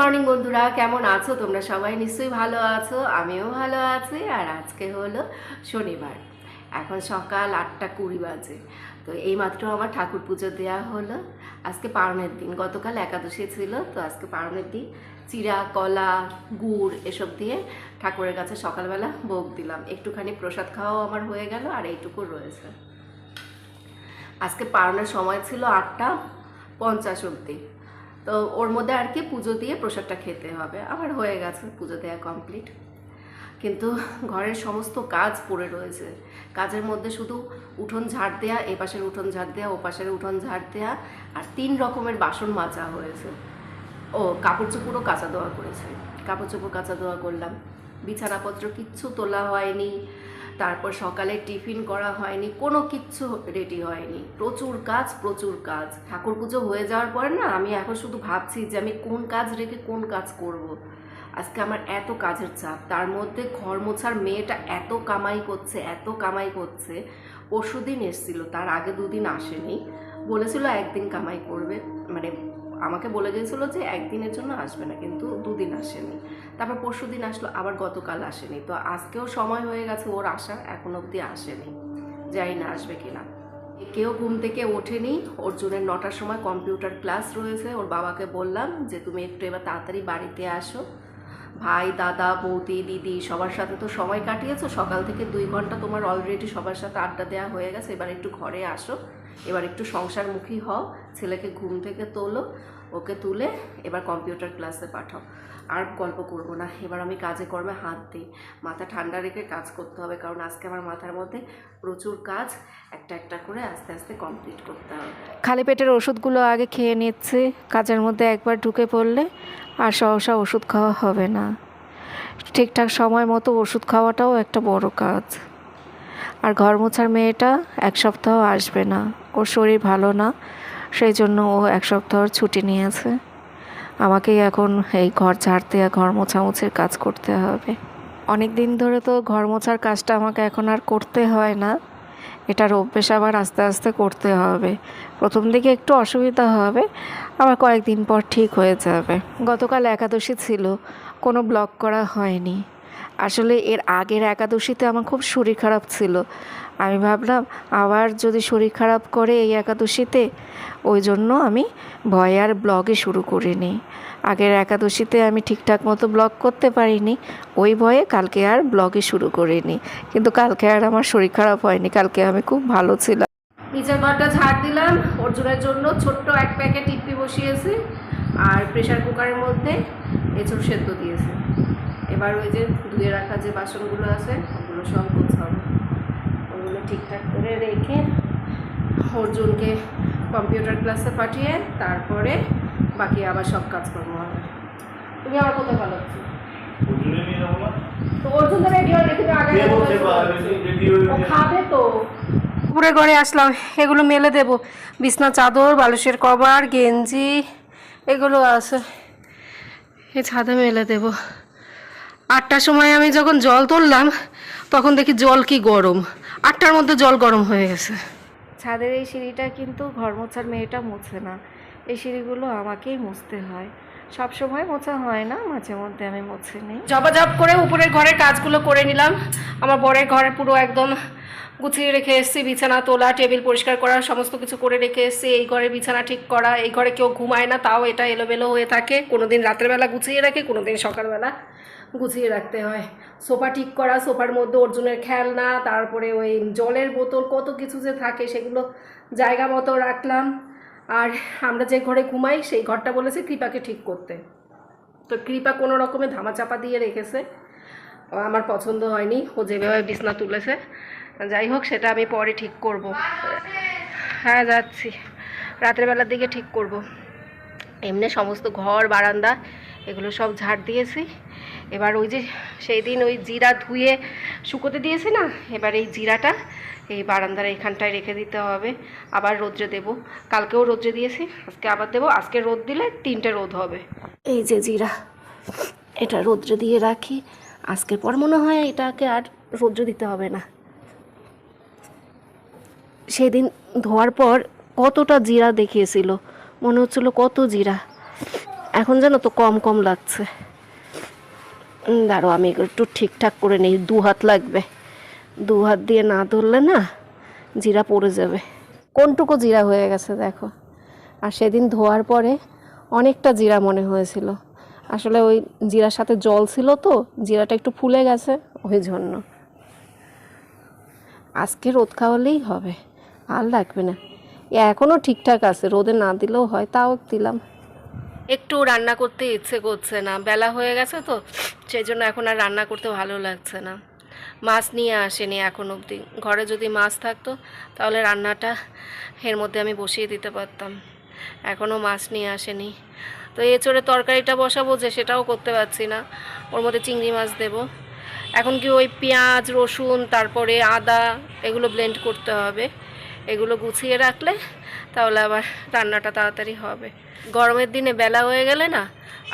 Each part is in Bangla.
মর্নিং বন্ধুরা, কেমন আছো তোমরা? সবাই নিশ্চয়ই ভালো আছো, আমিও ভালো আছি। আর আজকে হলো শনিবার, এখন সকাল 8:20 বাজে। তো এইমাত্র আমার ঠাকুর পুজো দেওয়া হলো। আজকে পারণের দিন, গতকাল একাদশী ছিল, তো আজকে পারণের দিন। চিড়া, কলা, গুড় এসব দিয়ে ঠাকুরের কাছে সকালবেলা ভোগ দিলাম। একটুখানি প্রসাদ খাওয়াও আমার হয়ে গেল, আর এইটুকু রয়েছে। আজকে পারণের সময় ছিল 8:50 অবধি। তো ওর মধ্যে আর কি পুজো দিয়ে প্রসাদটা খেতে হবে। আমার হয়ে গেছে, পুজো দেওয়া কমপ্লিট। কিন্তু ঘরের সমস্ত কাজ পড়ে রয়েছে। কাজের মধ্যে শুধু উঠোন ঝাড় দেয়া, এ পাশের উঠোন ঝাড় দেয়া, ও পাশের উঠোন ঝাড় দেয়া, আর 3 রকমের বাসন মাজা হয়েছে। ও কাপড় চোপড়ও কাচা ধোয়া করেছে, কাপড় চোপড় কাচা ধোয়া করলাম। বিছানাপত্র কিচ্ছু তোলা হয়নি, তারপর সকালে টিফিন করা হয়নি, কোনো কিচ্ছু রেডি হয়নি। প্রচুর কাজ, প্রচুর কাজ। ঠাকুর পুজো হয়ে যাওয়ার পরে না, আমি এখন শুধু ভাবছি যে আমি কোন কাজ রেখে কোন কাজ করব। আজকে আমার এত কাজের চাপ, তার মধ্যে ঘর মোছার মেয়েটা এত কামাই করছে, এত কামাই করছে। পরশুদিন এসেছিল, তার আগে 2 দিন আসেনি। বলেছিল 1 দিন কামাই করবে, মানে আমাকে বলে গিয়েছিল যে 1 দিনের জন্য আসবে না, কিন্তু 2 দিন আসেনি। তারপর পরশুদিন আসলো, আবার গতকাল আসেনি। তো আজকেও সময় হয়ে গেছে ওর আসার, এখন অবধি আসেনি। জানি না আসবে কিনা। কেউ ঘুম থেকে ওঠেনি। অর্জুনের 9টার সময় কম্পিউটার ক্লাস রয়েছে। ওর বাবাকে বললাম যে তুমি একটু এবার তাড়াতাড়ি বাড়িতে আসো। ভাই, দাদা, বৌদি, দিদি সবার সাথে তো সময় কাটিয়েছো, সকাল থেকে 2 ঘন্টা তোমার অলরেডি সবার সাথে আড্ডা দেওয়া হয়ে গেছে। এবার একটু ঘরে আসো, এবার একটু সংসারমুখী হও, ছেলেকে ঘুম থেকে তোলো, ওকে তুলে এবার কম্পিউটার ক্লাসে পাঠাও। আর গল্প করবো না, এবার আমি কাজে কর্মে হাত দিই। মাথা ঠান্ডা রেখে কাজ করতে হবে, কারণ আজকে আমার মাথার মধ্যে প্রচুর কাজ, একটা একটা করে আস্তে আস্তে কমপ্লিট করতে হবে। খালি পেটের ওষুধগুলো আগে খেয়ে নিচ্ছি, কাজের মধ্যে একবার ঢুকে পড়লে আর সহসা ওষুধ খাওয়া হবে না। ঠিকঠাক সময় মতো ওষুধ খাওয়াটাও একটা বড় কাজ। আর ঘর মোছার মেয়েটা 1 সপ্তাহ আসবে না, ওর শরীর ভালো না, সেই জন্য ও 1 সপ্তাহর ছুটি নিয়েছে। আমাকেই এখন এই ঘর ঝাড়তে আর ঘর মোছামুছির কাজ করতে হবে। অনেক দিন ধরে তো ঘর মোছার কাজটা আমাকে এখন আর করতে হয় না, এটার অভ্যেস আবার আস্তে আস্তে করতে হবে। প্রথম দিকে একটু অসুবিধা হবে, আবার কয়েকদিন পর ঠিক হয়ে যাবে। গতকাল একাদশী ছিল, কোনো ব্লগ করা হয়নি। আসলে এর আগের একাদশীতে আমার খুব শরীর খারাপ ছিল। আমি ভাবলাম আবার যদি শরীর খারাপ করে এই একাদশীতে, ওই জন্য আমি ভয়ে আর ব্লগে শুরু করিনি। আগের একাদশীতে আমি ঠিকঠাক মতো ব্লগ করতে পারিনি, ওই ভয়ে কালকে আর ব্লগে শুরু করিনি। কিন্তু কালকে আর আমার শরীর খারাপ হয়নি, কালকে আমি খুব ভালো ছিলাম। নিচের ঘরটা ঝাড় দিলাম। অর্জুনের জন্য ছোট্ট 1 প্যাকেট ইপি বসিয়েছি, আর প্রেশার কুকারের মধ্যে এঁচড় সেদ্ধ দিয়েছি। এবার ওই যে ধুয়ে রাখা যে বাসনগুলো আছে ওগুলো সব গোছাবো। ওগুলো ঠিকঠাক করে রেখে অর্জুনকে কম্পিউটার ক্লাসে পাঠিয়ে তারপরে বাকি আবার সব কাজকর্ম হবে। তুমি আমার কোথায় ভালো আছো? তো অর্জুন তো রেডি হয়ে রেখে আগে খাবে তো। দুপুরে ঘরে আসলাম, এগুলো মেলে দেবো। বিছনা চাদর, বালিশের কভার, গেঞ্জি এগুলো আছে, এই ছাদে মেলে দেবো। 8টার সময় আমি যখন জল তুললাম তখন দেখি জল কি গরম, 8টার মধ্যে জল গরম হয়ে গেছে। ছাদের এই সিঁড়িটা কিন্তু ঘর মোছার মেয়েটা মুছে না, এই সিঁড়িগুলো আমাকেই মুছতে হয়। সব সময় মোছা হয় না, মাঝে মধ্যে আমি মুছে নিই। জবাজব করে উপরের ঘরের কাজগুলো করে নিলাম। আমার বরের ঘরে পুরো একদম গুছিয়ে রেখে এসেছি, বিছানা তোলা, টেবিল পরিষ্কার করা, সমস্ত কিছু করে রেখে এসেছি। এই ঘরে বিছানা ঠিক করা, এই ঘরে কেউ ঘুমায় না, তাও এটা এলোমেলো হয়ে থাকে। কোনোদিন রাতের বেলা গুছিয়ে রাখে, কোনোদিন সকালবেলা গুছিয়ে রাখতে হয়। সোফা ঠিক করা, সোফার মধ্যে অর্জুনের খেলনা, তারপরে ওই জলের বোতল, কত কিছু যে থাকে সেগুলো জায়গা মতো রাখলাম। আর আমরা যে ঘরে ঘুমাই সেই ঘরটা বলেছে কৃপাকে ঠিক করতে, তো কৃপা কোনো রকমে ধামাচাপা দিয়ে রেখেছে, আমার পছন্দ হয়নি ও যেভাবে বিছনা তুলেছে। যাই হোক, সেটা আমি পরে ঠিক করব। হ্যাঁ যাচ্ছি, রাতের বেলার দিকে ঠিক করব। এমনি সমস্ত ঘর বারান্দা এগুলো সব ঝাড় দিয়েছি। এবার ওই যে সেই দিন ওই জিরা ধুয়ে শুকোতে দিয়েছি না, এবার এই জিরাটা এই বারান্দার এইখানটায় রেখে দিতে হবে। আবার রোদ্রে দেবো, কালকেও রোদ্রে দিয়েছি, আজকে আবার দেবো। আজকে রোদ দিলে 3টে রোদ হবে। এই যে জিরা, এটা রোদ্রে দিয়ে রাখি, আজকের পর মনে হয় এটাকে আর রোদ্রে দিতে হবে না। সেদিন ধোয়ার পর কতটা জিরা দেখিয়েছিল, মনে হচ্ছিল কত জিরা। এখন যেন তো কম কম লাগছে। দাঁড়ো আমি এগুলো একটু ঠিকঠাক করে নিই, 2 হাত লাগবে, 2 হাত দিয়ে না ধরলে না জিরা পড়ে যাবে। কোনটুকু জিরা হয়ে গেছে দেখো। আর সেদিন ধোয়ার পরে অনেকটা জিরা মনে হয়েছিল, আসলে ওই জিরার সাথে জল ছিল তো জিরাটা একটু ফুলে গেছে ওই জন্য। আজকে রোদ খাওয়ালেই হবে, আর লাগবে না। এখনও ঠিকঠাক আছে, রোদে না দিলেও হয়, তাও দিলাম। একটু রান্না করতে ইচ্ছে করছে না, বেলা হয়ে গেছে তো সেই জন্য এখন আর রান্না করতে ভালো লাগছে না। মাছ নিয়ে আসেনি এখন অবধি, ঘরে যদি মাছ থাকতো তাহলে রান্নাটা এর মধ্যে আমি বসিয়ে দিতে পারতাম। এখনও মাছ নিয়ে আসেনি, তো এঁচোড়ে তরকারিটা বসাবো যে সেটাও করতে পারছি না। ওর মধ্যে চিংড়ি মাছ দেব। এখন কি ওই পেঁয়াজ রসুন তারপরে আদা এগুলো ব্লেন্ড করতে হবে, এগুলো গুছিয়ে রাখলে তাহলে আবার রান্নাটা তাড়াতাড়ি হবে। গরমের দিনে বেলা হয়ে গেলে না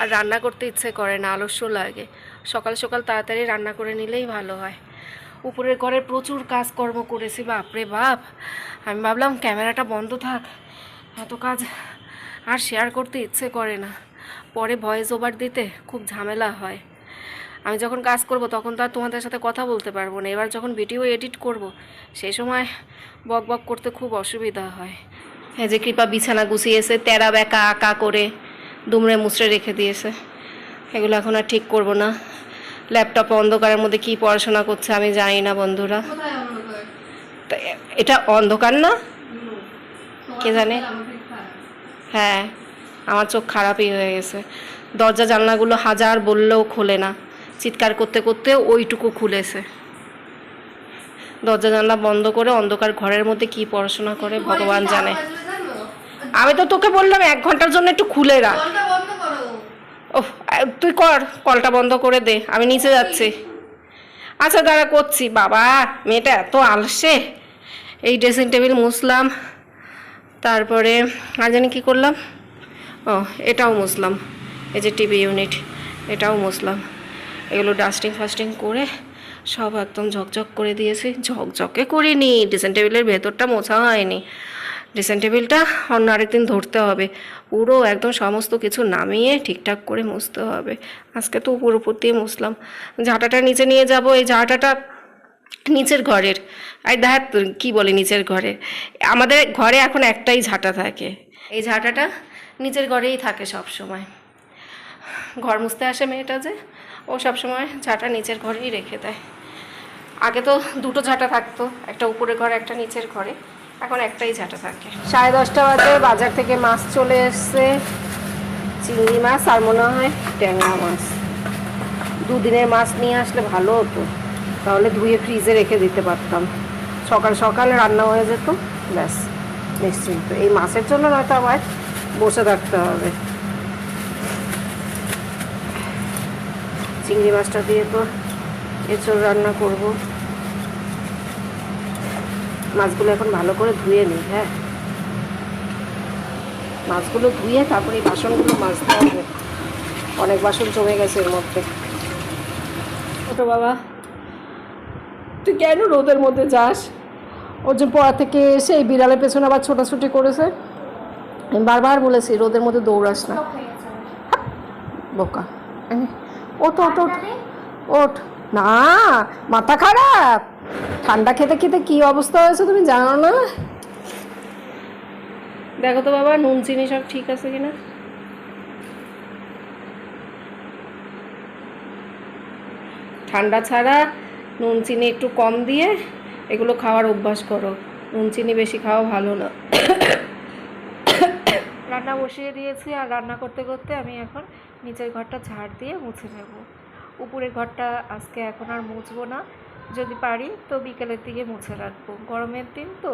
আর রান্না করতে ইচ্ছে করে না, আলস্য লাগে। সকাল সকাল তাড়াতাড়ি রান্না করে নিলেই ভালো হয়। উপরের ঘরে প্রচুর কাজকর্ম করেছি, বাপরে বাপ। আমি ভাবলাম ক্যামেরাটা বন্ধ থাক, এত কাজ আর শেয়ার করতে ইচ্ছে করে না, পরে ভয়েস ওভার দিতে খুব ঝামেলা হয়। আমি যখন কাজ করব তখন তো আর তোমাদের সাথে কথা বলতে পারবো না, এবার যখন ভিডিও এডিট করব সেই সময় বক বক করতে খুব অসুবিধা হয়। এই যে কৃপা বিছানা গুছিয়েছে, তেরা বেঁকা আঁকা করে দুমড়ে মুচড়ে রেখে দিয়েছে। এগুলো এখন আর ঠিক করব না। ল্যাপটপে অন্ধকারের মধ্যে কি পড়াশোনা করছে আমি জানি না বন্ধুরা। তা এটা অন্ধকার না, কে জানে। হ্যাঁ, আমার চোখ খারাপই হয়ে গেছে। দরজা জানলাগুলো হাজার বললেও খোলে না, চিৎকার করতে করতে ওইটুকু খুলেছে। দরজা জানলা বন্ধ করে অন্ধকার ঘরের মধ্যে কি পড়াশোনা করে ভগবান জানে। আমি তো তোকে বললাম 1 ঘন্টার জন্য একটু খুলে রাখ। ওহ, তুই কর, কলটা বন্ধ করে দে, আমি নিচে যাচ্ছি। আচ্ছা দাঁড়া করছি। বাবা মেয়েটা এত আলসে। এই ড্রেসিং টেবিল মুছলাম, তারপরে আর জানি কী করলাম, ও এটাও মুছলাম, এই যে টিভি ইউনিট এটাও মুছলাম। এগুলো ডাস্টিং ফাস্টিং করে সব একদম ঝকঝক করে দিয়েছি। ঝকঝকে করিনি, ড্রেসিং টেবিলের ভেতরটা মোছা হয়নি। ড্রেসিং টেবিলটা অন্য আরেকদিন ধরতে হবে, পুরো একদম সমস্ত কিছু নামিয়ে ঠিকঠাক করে মুছতে হবে। আজকে তো উপর উপর দিয়ে মুছলাম। ঝাঁটাটা নিচে নিয়ে যাব, এই ঝাঁটাটা নিচের ঘরের। আর দেখ কী বলে নিচের ঘরে, আমাদের ঘরে এখন একটাই ঝাঁটা থাকে, এই ঝাঁটাটা নিচের ঘরেই থাকে সব সময়। ঘর মুছতে আসে মেয়েটা যে, ও সব সময় ঝাঁটা নিচের ঘরেই রেখে দেয়। আগে তো 2টো ঝাঁটা থাকতো, একটা উপরের ঘরে একটা নিচের ঘরে, এখন একটাই ঝাঁটা থাকে। 10:30 বাজে, বাজার থেকে মাছ চলে এসছে, চিংড়ি মাছ আর মনে হয় ট্যাংরা মাছ। 2 দিনের মাছ নিয়ে আসলে ভালো হতো, তাহলে ধুয়ে ফ্রিজে রেখে দিতে পারতাম, সকাল সকাল রান্না হয়ে যেত, ব্যাস নিশ্চিন্ত। এই মাছের জন্য নয়তো আবার বসে থাকতে হবে। চিংড়ি মাছটা দিয়ে তো এঁচোড় রান্না করব। মাছগুলো এখন ভালো করে ধুয়ে নিই। হ্যাঁ, মাছগুলো ধুয়ে তারপরে এই বাসনগুলো মাজতে হবে, অনেক বাসন জমে গেছে এর মধ্যে। ওটা বাবা, তুই কেন রোদের মধ্যে যাস? ওর যে পড়া থেকে এসে এই বিড়ালের পেছনে আবার ছোটাছুটি করেছে। আমি বারবার বলেছি রোদের মধ্যে দৌড়াস না, বোকা। ওঠ ওঠ ওঠ ওঠ, না মাথা খারাপ, ঠান্ডা খেতে খেতে কি অবস্থা হয়েছে তুমি জানো না? দেখো তো বাবা নুন চিনি সব ঠিক আছে কিনা। ঠান্ডা ছাড়া নুন চিনি একটু কম দিয়ে এগুলো খাওয়ার অভ্যাস করো, নুন চিনি বেশি খাওয়া ভালো না। রান্না বসিয়ে দিয়েছি, আর রান্না করতে করতে আমি এখন নিচের ঘরটা ঝাড় দিয়ে মুছে নেব। উপরের ঘরটা আজকে এখন আর মুছবো না, যদি পারি তো বিকেলের দিকে মুছে রাখবো। গরমের দিন তো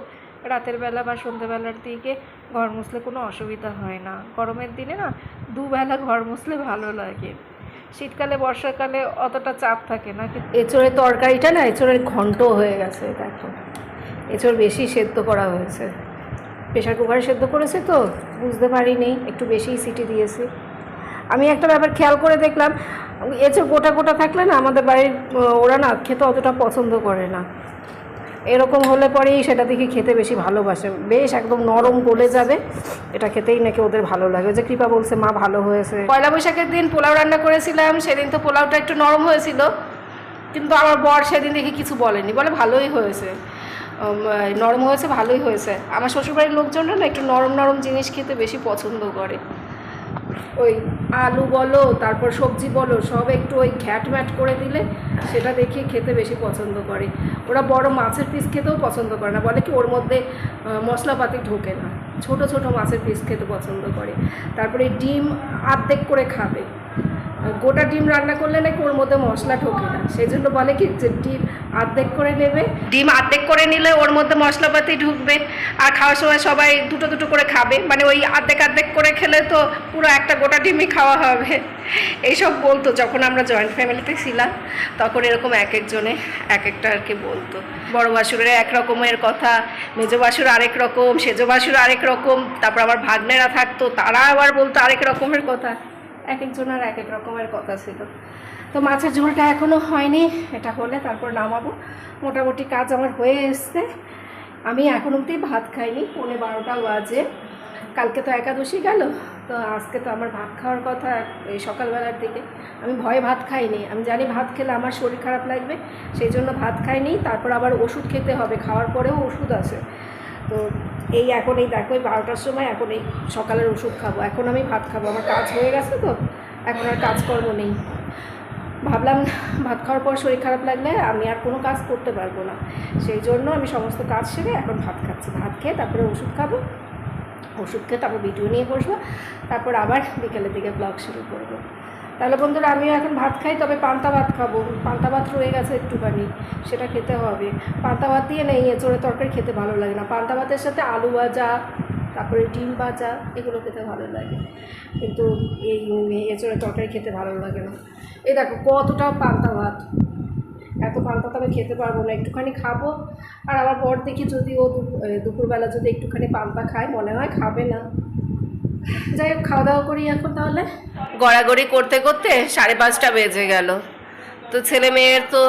রাতের বেলা বা সন্ধ্যেবেলার দিকে ঘর মুছলে কোনো অসুবিধা হয় না। গরমের দিনে না 2 বেলা ঘর মুছলে ভালো লাগে। শীতকালে বর্ষাকালে অতটা চাপ থাকে না। এঁচোড়ের তরকারিটা না এঁচোড়ের ঘন্ট হয়ে গেছে, দেখো এঁচোড় বেশি সেদ্ধ করা হয়েছে, প্রেশার কুকারে সেদ্ধ করেছে তো বুঝতে পারিনি, একটু বেশিই সিটি দিয়েছি। আমি একটা ব্যাপার খেয়াল করে দেখলাম, এঁচোড় গোটা গোটা থাকলে না আমাদের বাড়ির ওরা না খেতে অতটা পছন্দ করে না। এরকম হলে পরেই সেটা দেখে খেতে বেশি ভালোবাসে, বেশ একদম নরম গলে যাবে, এটা খেতেই নাকি ওদের ভালো লাগে। ওই যে কৃপা বলছে মা ভালো হয়েছে। পয়লা বৈশাখের দিন পোলাও রান্না করেছিলাম, সেদিন তো পোলাওটা একটু নরম হয়েছিল, কিন্তু আমার বর সেদিন দেখি কিছু বলেনি, বলে ভালোই হয়েছে, নরম হয়েছে, ভালোই হয়েছে। আমার শ্বশুরবাড়ির লোকজনরা না একটু নরম নরম জিনিস খেতে বেশি পছন্দ করে। ওই আলু বলো তারপর সবজি বলো সব একটু ওই ঘ্যাট ম্যাট করে দিলে সেটা দেখে খেতে বেশি পছন্দ করে। ওরা বড় মাছের পিস খেতেও পছন্দ করে না, বলে কি ওর মধ্যে মশলাপাতি ঢোকে না, ছোট ছোট মাছের পিস খেতে পছন্দ করে। তারপরে ডিম আর্ধেক করে খাবে, গোটা ডিম রান্না করলে নাকি ওর মধ্যে মশলা ঢোকে না, সেই জন্য বলে কি যে ডিম অর্ধেক করে নেবে, ডিম অর্ধেক করে নিলে ওর মধ্যে মশলাপাতি ঢুকবে, আর খাওয়ার সময় সবাই দুটো দুটো করে খাবে, মানে ওই অর্ধেক অর্ধেক করে খেলে তো পুরো একটা গোটা ডিমই খাওয়া হবে। এইসব বলতো যখন আমরা জয়েন্ট ফ্যামিলিতে ছিলাম, তখন এরকম এক একজনে এক একটা আর কি বলতো। বড় বাসুরের এক রকমের কথা, মেজো বাসুর আরেক রকম, সেজো বাসুর আরেক রকম, তারপর আমার ভাগ্নেরা থাকতো তারা আবার বলতো আরেক রকমের কথা, এক একজনের এক এক রকমের কথা ছিল। তো মাছের ঝোলটা এখনও হয়নি, এটা হলে তারপর নামাবো। মোটামুটি কাজ আমার হয়ে এসছে, আমি এখন অবধি ভাত খাইনি, 11:30 বাজে। কালকে তো একাদশী গেল, তো আজকে তো আমার ভাত খাওয়ার কথা এই সকালবেলার দিকে। আমি ভয়ে ভাত খাইনি, আমি জানি ভাত খেলে আমার শরীর খারাপ লাগবে, সেই জন্য ভাত খাইনি। তারপর আবার ওষুধ খেতে হবে, খাওয়ার পরেও ওষুধ আছে। তো এই এখন এই দেখো 12টার সময় এখন এই সকালের ওষুধ খাবো, এখন আমি ভাত খাবো, আমার কাজ হয়ে গেছে তো এখন আর কাজকর্ম নেই। ভাবলাম ভাত খাওয়ার পর শরীর খারাপ লাগলে আমি আর কোনো কাজ করতে পারবো না, সেই জন্য আমি সমস্ত কাজ সেরে এখন ভাত খাচ্ছি। ভাত খেয়ে তারপরে ওষুধ খাবো, ওষুধ খেয়ে তারপর ভিডিও নিয়ে বসবো, তারপর আবার বিকেলের দিকে ব্লগ শুরু করবো। তাহলে বন্ধুরা আমিও এখন ভাত খাই, তবে পান্তা ভাত খাবো, পান্তা ভাত রয়ে গেছে একটুখানি, সেটা খেতে হবে। পান্তা ভাত দিয়ে নেই এঁচোড়ে তরকারি খেতে ভালো লাগে না, পান্তা ভাতের সাথে আলু ভাজা তারপরে ডিম ভাজা এগুলো খেতে ভালো লাগে, কিন্তু এই এঁচোড়ে তরকারি খেতে ভালো লাগে না। এই দেখো কতটা পান্তা ভাত, এত পান্তা তো আমি খেতে পারবো না, একটুখানি খাবো। আর আমার বর দেখি যদি ও দুপুরবেলা যদি একটুখানি পান্তা খায়, মনে হয় খাবে না। যাই হোক খাওয়া দাওয়া করি এখন তাহলে। গড়াগড়ি করতে করতে 5:30 বেজে গেল, তো ছেলে মেয়ের তো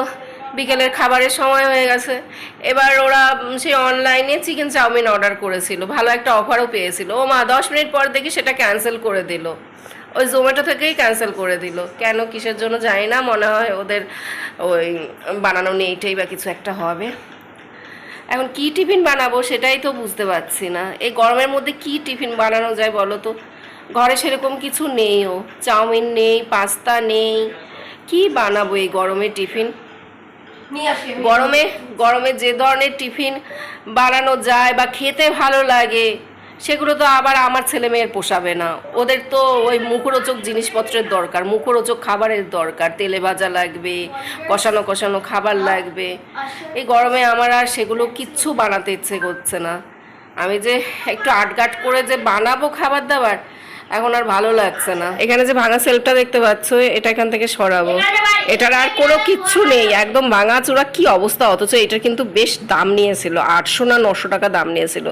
বিকেলের খাবারের সময় হয়ে গেছে। এবার ওরা সেই অনলাইনে চিকেন চাউমিন অর্ডার করেছিল, ভালো একটা অফারও পেয়েছিল। ও মা 10 মিনিট পর দেখি সেটা ক্যান্সেল করে দিল, ওই জোম্যাটো থেকেই ক্যান্সেল করে দিল। কেন কিসের জন্য জানি না, মনে হয় ওদের ওই বানানো নেইটাই বা কিছু একটা হবে। এখন কি টিফিন বানাবো সেটাই তো বুঝতে পারছি না, এই গরমের মধ্যে কি টিফিন বানানো যায় বলো তো। ঘরে সেরকম কিছু নেইও, চাউমিন নেই, পাস্তা নেই, কি বানাবো এই গরমে টিফিন। গরমে যে ধরনের টিফিন বানানো যায় বা খেতে ভালো লাগে সেগুলো তো আবার আমার ছেলে মেয়ের পোষাবে না। ওদের তো ওই মুখরোচক জিনিসপত্রের দরকার, মুখরোচক খাবারের দরকার, তেলে ভাজা লাগবে, কষানো কষানো খাবার লাগবে। এই গরমে আমার আর সেগুলো কিচ্ছু বানাতে ইচ্ছে করছে না। আমি যে একটু আটগাট করে যে বানাবো খাবার দাবার, এখন আর ভালো লাগছে না। এখানে যে ভাঙা সেলফটা দেখতে পাচ্ছ, এটা এখান থেকে সরাবো, এটার আর কোনো কিচ্ছু নেই, একদম ভাঙা চূড়া কি অবস্থা। অথচ এটার কিন্তু বেশ দাম নিয়েছিল, 800 না 900 টাকা দাম নিয়েছিল,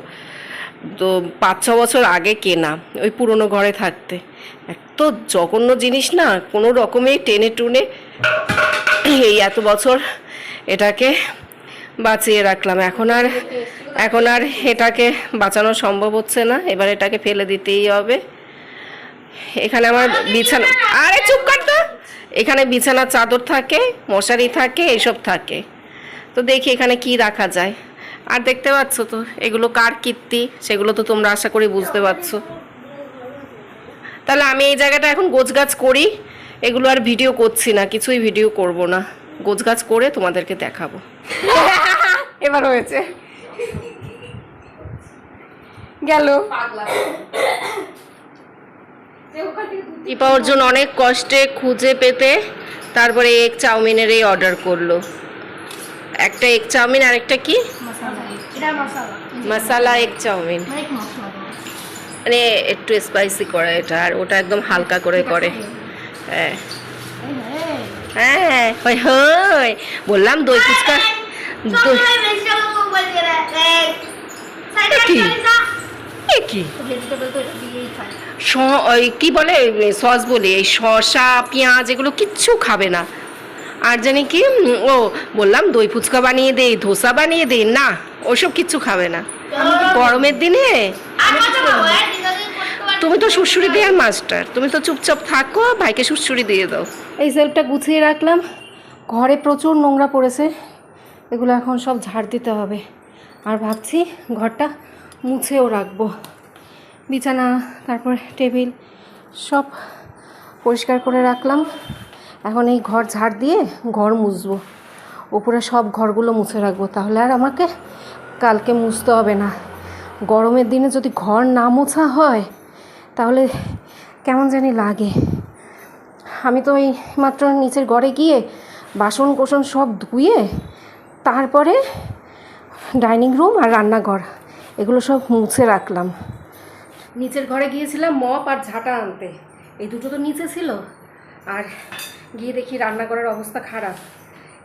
তো 5-6 বছর আগে কেনা, ওই পুরনো ঘরে থাকতে। এত জঘন্য জিনিস না, কোনো রকমে টেনে টুনে এই এত বছর এটাকে বাঁচিয়ে রাখলাম। এখন আর এটাকে বাঁচানো সম্ভব হচ্ছে না, এবার এটাকে ফেলে দিতেই হবে। এখানে আমার বিছানা, আরে চুপ কর তো, এখানে বিছানার চাদর থাকে, মশারি থাকে, এসব থাকে। তো দেখি এখানে কি রাখা যায়। আর দেখতে পাচ্ছ তো এগুলো কার কীর্তি, সেগুলো তো তোমরা আশা করি বুঝতে পারছো। তাহলে আমি এই জায়গাটা এখন গোছগাছ করি, এগুলো আর ভিডিও করছি না, কিছুই ভিডিও করব না, গোছগাছ করে তোমাদেরকে দেখাবো। এবার হয়েছে গেল। দীপা অর্জুন অনেক কষ্টে খুঁজে পেতে তারপরে এগ চাউমিনের এই অর্ডার করলো, একটা এগ চাউমিন আর একটা কি মশালা এগ চাউমিন, মানে একটু স্পাইসি করে এটা, আর ওটা একদম হালকা করে করে। হ্যাঁ হ্যাঁ হয় হয়, বললাম দই ফুচকা কি বলে সস বলে, এই শসা পেঁয়াজ এগুলো কিচ্ছু খাবে না। আর জানি কি ও বললাম দই ফুচকা বানিয়ে দে, ধোসা বানিয়ে দে, না ওসব কিচ্ছু খাবে না গরমের দিনে। তুমি তো সুড়সুড়ি দেওয়ার মাস্টার, তুমি তো চুপচাপ থাকো, ভাইকে সুড়সুড়ি দিয়ে দাও। এই সেলফটা গুছিয়ে রাখলাম, ঘরে প্রচুর নোংরা পড়েছে, এগুলো এখন সব ঝাড় দিতে হবে। আর ভাবছি ঘরটা মুছেও রাখবো, বিছানা তারপর টেবিল সব পরিষ্কার করে রাখলাম। এখন এই ঘর ঝাড় দিয়ে ঘর মুছবো, উপরে সব ঘরগুলো মুছে রাখবো, তাহলে আর আমাকে কালকে মুছতে হবে না। গরমের দিনে যদি ঘর না মোছা হয় তাহলে কেমন জানি লাগে। আমি তো এই মাত্র নিচের ঘরে গিয়ে বাসন কোসন সব ধুয়ে তারপরে ডাইনিং রুম আর রান্নাঘর এগুলো সব মুছে রাখলাম। নিচের ঘরে গিয়েছিলাম মপ আর ঝাঁটা আনতে, এই দুটো তো নিচে ছিল, আর গিয়ে দেখি রান্নাঘরের অবস্থা খারাপ।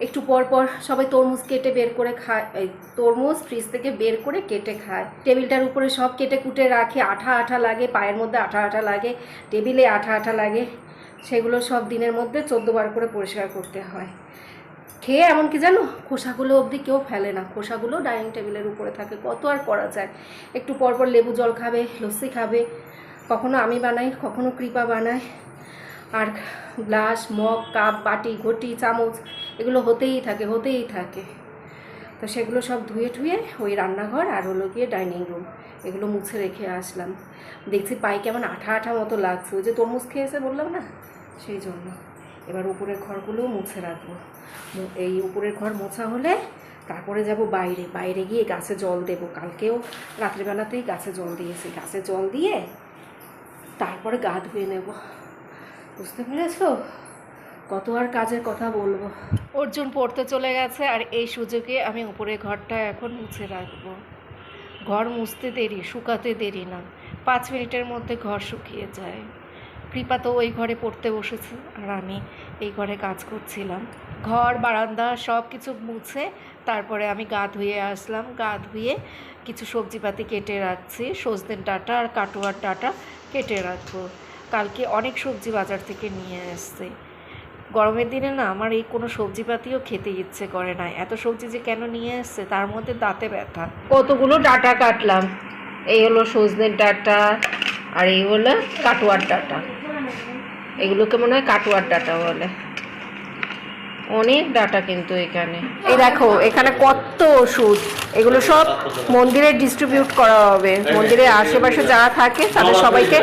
একটু পর পর সবাই তরমুজ কেটে বের করে খায়, এই তরমুজ ফ্রিজ থেকে বের করে কেটে খায়। টেবিলটার উপরে সব কেটে কুটে রাখে, আঠা আঠা লাগে, পায়ের মধ্যে আঠা আঠা লাগে, টেবিলে আঠা আঠা লাগে, সেগুলো সব দিনের মধ্যে 14 বার করে পরিষ্কার করতে হয়। খেয়ে এমনকি জানো খোসাগুলো অবধি কেউ ফেলে না, খোসাগুলো ডাইনিং টেবিলের উপরে থাকে, কত আর করা যায়। একটু পরপর লেবু জল খাবে, লস্যি খাবে, কখনো আমি বানাই, কখনো কৃপা বানায়। আর গ্লাস মগ কাপ বাটি ঘটি চামচ এগুলো হতেই থাকে। তো সেগুলো সব ধুয়ে ঠুয়ে ওই রান্নাঘর আর হলো গিয়ে ডাইনিং রুম এগুলো মুছে রেখে আসলাম। দেখছি পায়ে কেমন আঠা আঠা মতো লাগছে, ওই যে তরমুজ খেয়েছে বললাম না, সেই জন্য। এবার উপরের ঘরগুলোও মুছে রাখবো। এই উপরের ঘর মোছা হলে তারপরে যাব বাইরে গিয়ে গাছে জল দেবো। কালকেও রাত্রিবেলাতেই গাছে জল দিয়েছি, গাছে জল দিয়ে তারপরে গা ধুয়ে নেব। বুঝতে পেরেছ কত আর কাজের কথা বলবো। অর্জুন পড়তে চলে গেছে, আর এই সুযোগে আমি উপরের ঘরটা এখন মুছে রাখবো। ঘর মুছতে দেরি, শুকাতে দেরি না, 5 মিনিটের মধ্যে ঘর শুকিয়ে যায়। কৃপা তো ওই ঘরে পড়তে বসেছে আর আমি এই ঘরে কাজ করছিলাম। ঘর বারান্দা সব কিছু মুছে তারপরে আমি গা ধুয়ে আসলাম। গা ধুয়ে কিছু সবজিপাতি কেটে রাখছি, সজনের ডাঁটা আর কাটুয়ার ডাঁটা কেটে রাখবো। কালকে অনেক সবজি বাজার থেকে নিয়ে আসছে। গরমের দিনে না আমার এই কোনো সবজিপাতিও খেতে ইচ্ছে করে না, এত সবজি যে কেন নিয়ে আসছে তার মধ্যে দাঁতে ব্যথা। কতগুলো ডাঁটা কাটলাম, এই হলো সজনের ডাঁটা আর এই হলো কাটুয়ার ডাঁটা, এগুলোকে মনে হয় কাটুয়ার ডাঁটা বলে। অনেক ডাটা কিন্তু এখানে, এই দেখো এখানে কত ওষুধ, এগুলো সব মন্দিরে ডিস্ট্রিবিউট করা হবে। মন্দিরের আশেপাশে যারা থাকে তাদের সবাইকে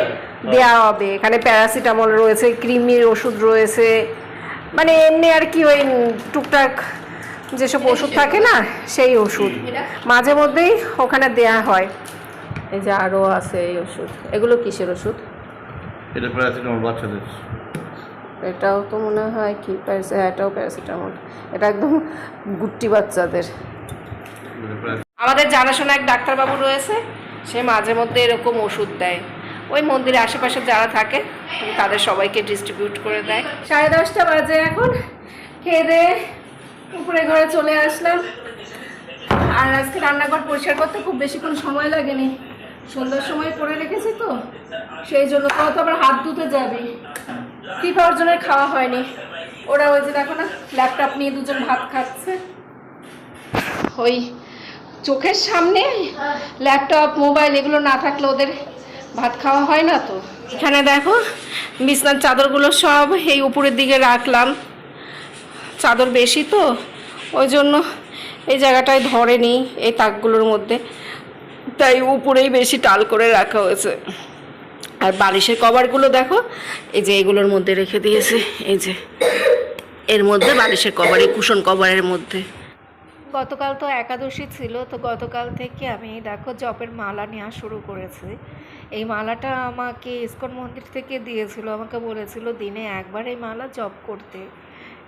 দেওয়া হবে। এখানে প্যারাসিটামল রয়েছে, কৃমির ওষুধ রয়েছে, মানে এমনি আর কি ওই টুকটাক যেসব ওষুধ থাকে না সেই ওষুধ মাঝে মধ্যেই ওখানে দেয়া হয়। এই যে আরও আছে এই ওষুধ, এগুলো কিসের ওষুধ? এটা প্যারাসিটামল বাচ্চাদের। এটাও তো মনে হয় কি এটাও প্যারাসিটামল, এটা একদম গুট্টি বাচ্চাদের। আমাদের জানাশোনা এক ডাক্তারবাবু রয়েছে, সে মাঝে মধ্যে এরকম ওষুধ দেয়। ওই মন্দিরের আশেপাশে যারা থাকে তাদের সবাইকে ডিস্ট্রিবিউট করে দেয়। 10:30 বাজে এখন, খেয়ে দিয়ে উপরে ঘরে চলে আসলাম। আর আজকে রান্নাঘর পরিষ্কার করতে খুব বেশিক্ষণ সময় লাগেনি, সন্ধ্যার সময় করে রেখেছি তো সেই জন্য। তো আবার হাত ধুতে যাবি, কৃপা অর্জনের খাওয়া হয়নি, ওরা ওই যে দেখো না ল্যাপটপ নিয়ে দুজন ভাত খাচ্ছে, ওই চোখের সামনে ল্যাপটপ মোবাইল এগুলো না থাকলে ওদের ভাত খাওয়া হয় না। তো এখানে দেখো বিছনার চাদরগুলো সব এই উপরের দিকে রাখলাম, চাদর বেশি তো ওই জন্য এই জায়গাটায় ধরেনি এই তাকগুলোর মধ্যে, তাই উপরেই বেশি টাল করে রাখা হয়েছে। আর বালিশের কভারগুলো দেখো এই যে এগুলোর মধ্যে রেখে দিয়েছে, এই যে এর মধ্যে বালিশের কভার, এই কুশন কভারের মধ্যে। গতকাল তো একাদশী ছিল, তো গতকাল থেকে আমি দেখো জপের মালা নেওয়া শুরু করেছি। এই মালাটা আমাকে ইস্কন মন্দির থেকে দিয়েছিল, আমাকে বলেছিল দিনে একবার এই মালা জপ করতে।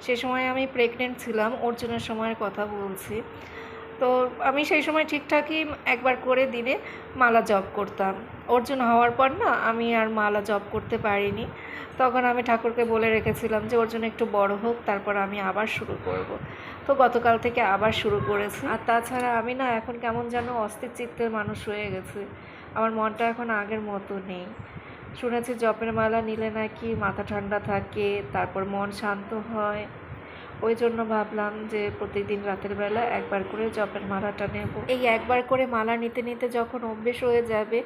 সে সময় আমি প্রেগনেন্ট ছিলাম, অর্জুনের সময়ের কথা বলছি। তো আমি সেই সময় ঠিকঠাকই একবার করে দিনে মালা জপ করতাম। অর্জুন হওয়ার পর না আমি আর মালা জপ করতে পারিনি। তখন আমি ঠাকুরকে বলে রেখেছিলাম যে অর্জুন একটু বড় হোক তারপর আমি আবার শুরু করব। তো গতকাল থেকে আবার শুরু করেছি। আর তাছাড়া আমি না এখন কেমন যেন অস্থির চিত্তের মানুষ হয়ে গেছে, আমার মনটা এখন আগের মতো নেই। শুনেছি জপের মালা নিলে নাকি মাথা ঠান্ডা থাকে, তারপর মন শান্ত হয়। ওই জন্য ভাবলাম যে প্রতিদিন রাতের বেলা একবার করে জপের মালাটা নেব। এই একবার করে মালা নিতে নিতে যখন অভ্যেস হয়ে যাবে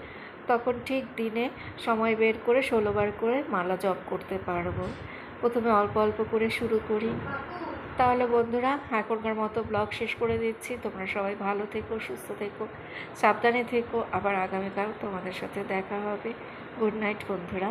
তখন ঠিক দিনে সময় বের করে 16 বার করে মালা জপ করতে পারবো। প্রথমে অল্প অল্প করে শুরু করি। তাহলে বন্ধুরা এখনকার মতো ব্লগ শেষ করে দিচ্ছি। তোমরা সবাই ভালো থেকো, সুস্থ থেকো, সাবধানে থেকো। আবার আগামীকাল তোমাদের সাথে দেখা হবে। গুড নাইট বন্ধুরা।